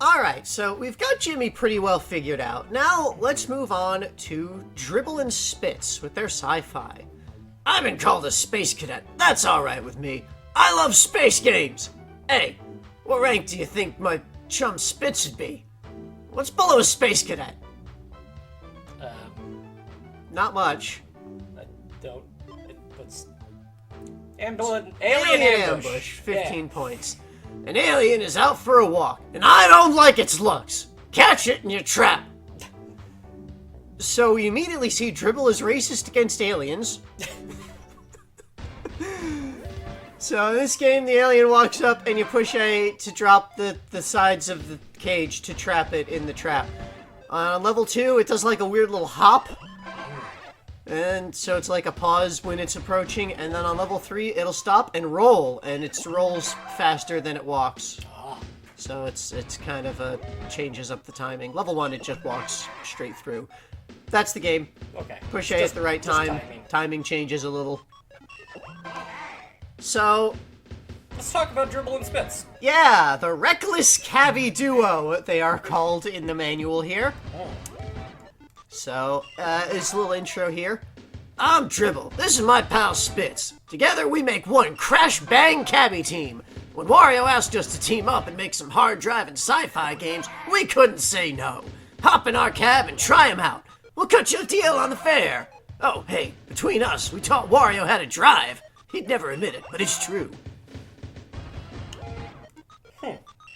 Alright, so we've got Jimmy pretty well figured out. Now, let's move on to Dribble and Spitz with their sci-fi. I've been called a space cadet. That's alright with me. I love space games! Hey, what rank do you think my chum Spitz would be? What's below a space cadet? Not much. I don't... What's... Alien ambush. 15 points. An alien is out for a walk, and I don't like its looks. Catch it in your trap. So we immediately see Dribble is racist against aliens. So in this game, the alien walks up, and you push A to drop the sides of the cage to trap it in the trap. On level 2, it does like a weird little hop. And so it's like a pause when it's approaching, and then on level 3, it'll stop and roll, and it rolls faster than it walks. So it's kind of changes up the timing. Level 1, it just walks straight through. That's the game. Okay. Push A at the right time. Timing changes a little. So... let's talk about Dribble and Spitz. Yeah, the Reckless Cabbie Duo, they are called in the manual here. Oh. So, this little intro here. I'm Dribble. This is my pal Spitz. Together we make one Crash Bang Cabbie team. When Wario asked us to team up and make some hard-driving sci-fi games, we couldn't say no. Hop in our cab and try 'em out. We'll cut you a deal on the fare. Oh, hey, between us, we taught Wario how to drive. He'd never admit it, but it's true.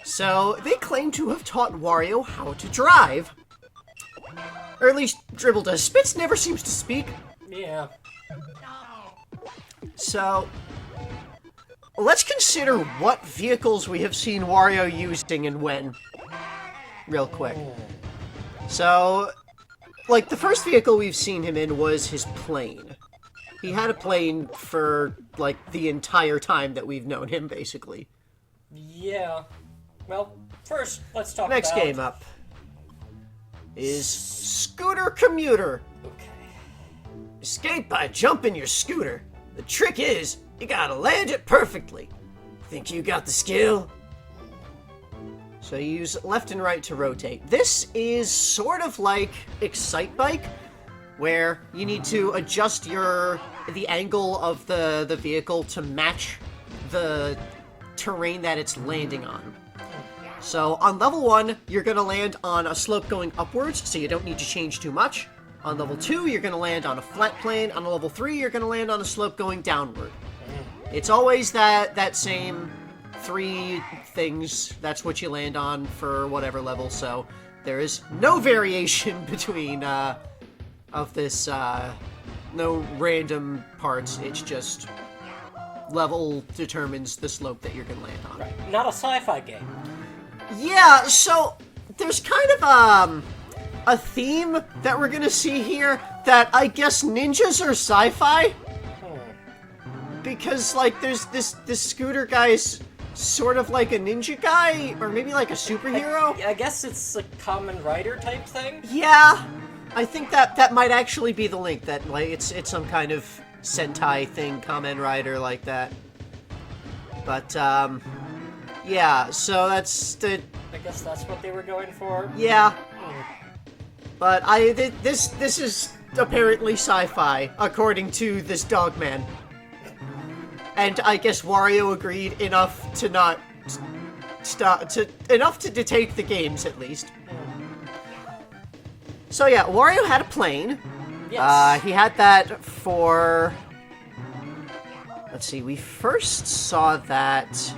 So, they claim to have taught Wario how to drive. Or at least Dribble does. Spitz never seems to speak. Yeah. So, let's consider what vehicles we have seen Wario using and when. Real quick. So, like, the first vehicle we've seen him in was his plane. He had a plane for, like, the entire time that we've known him, basically. Yeah. Well, first, let's talk Next about... game up is Scooter Commuter. Okay. Escape by jumping your scooter. The trick is, you gotta land it perfectly. Think you got the skill? So you use left and right to rotate. This is sort of like Excite Bike, where you need to adjust the angle of the vehicle to match the terrain that it's landing on. So on level 1, you're going to land on a slope going upwards, so you don't need to change too much. On level 2, you're going to land on a flat plane. On level 3, you're going to land on a slope going downward. It's always that same 3 things. That's what you land on for whatever level, so there is no variation between of this, no random parts. It's just level determines the slope that you're going to land on. Right. Not a sci-fi game. Yeah, so there's kind of a theme that we're gonna see here that I guess ninjas are sci-fi. Because like there's this scooter guy's sort of like a ninja guy, or maybe like a superhero. I guess it's a Kamen Rider type thing. Yeah, I think that might actually be the link. That like it's some kind of Sentai thing, Kamen Rider like that. But yeah, so that's the... I guess that's what they were going for. Yeah. But this is apparently sci-fi, according to this dog man. And I guess Wario agreed enough to not enough to take the games, at least. So yeah, Wario had a plane. Yes. He had that for... Let's see, we first saw that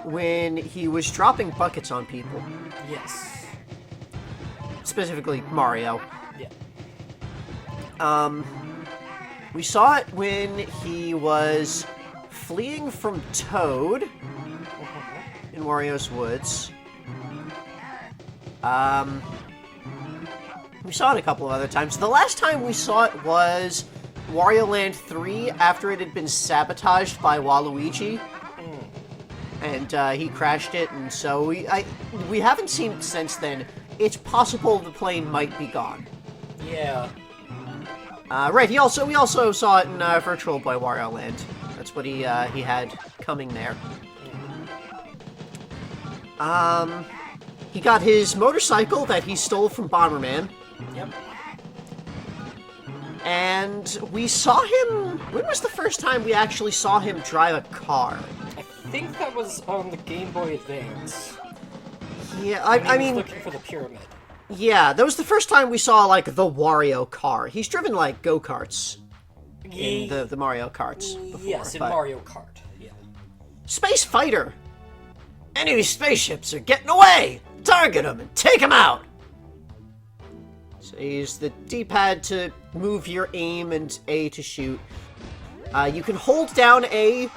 when he was dropping buckets on people. Yes. Specifically, Mario. Yeah. We saw it when he was fleeing from Toad in Wario's Woods. We saw it a couple of other times. The last time we saw it was Wario Land 3 after it had been sabotaged by Waluigi. And he crashed it, and so we haven't seen it since then. It's possible the plane might be gone. Yeah. Right, we also saw it in Virtual Boy Wario Land. That's what he had coming there. he got his motorcycle that he stole from Bomberman. Yep. And we saw him... When was the first time we actually saw him drive a car? I think that was on the Game Boy Advance. Yeah, I I was mean... looking for the pyramid. Yeah, that was the first time we saw, like, the Wario car. He's driven, like, go-karts in the Mario Karts before. Yes, in but... Mario Kart. Yeah. Space Fighter! Enemy spaceships are getting away! Target them and take them out! So use the D-pad to move your aim and A to shoot. You can hold down A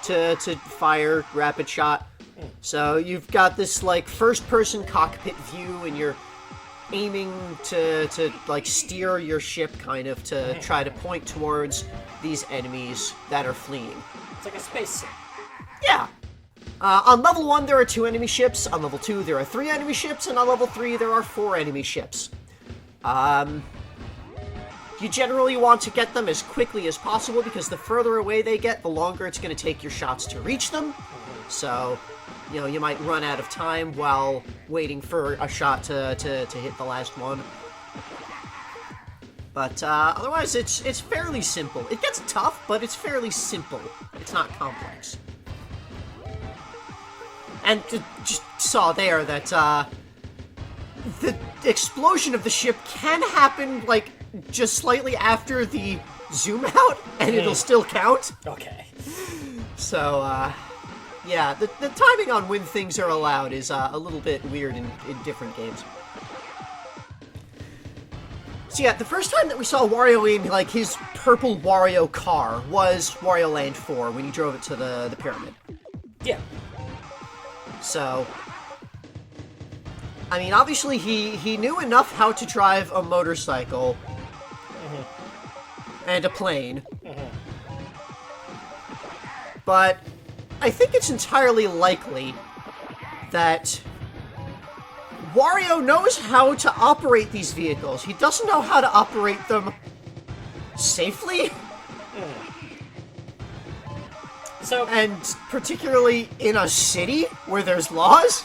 to fire rapid shot. So you've got this, like, first-person cockpit view, and you're aiming to like, steer your ship, kind of, to try to point towards these enemies that are fleeing. It's like a space sim. Yeah! On level 1, there are 2 enemy ships. On level 2, there are 3 enemy ships. And on level 3, there are 4 enemy ships. You generally want to get them as quickly as possible, because the further away they get, the longer it's going to take your shots to reach them. So, you know, you might run out of time while waiting for a shot to hit the last one. But otherwise, it's fairly simple. It gets tough, but it's fairly simple. It's not complex. And just saw there that the explosion of the ship can happen, like, just slightly after the zoom out, and it'll still count. Okay. So, yeah, the timing on when things are allowed is a little bit weird in different games. So yeah, the first time that we saw Wario in, like, his purple Wario car was Wario Land 4, when he drove it to the pyramid. Yeah. So, I mean, obviously he knew enough how to drive a motorcycle and a plane. But I think it's entirely likely that Wario knows how to operate these vehicles. He doesn't know how to operate them safely. So, And particularly in a city where there's laws.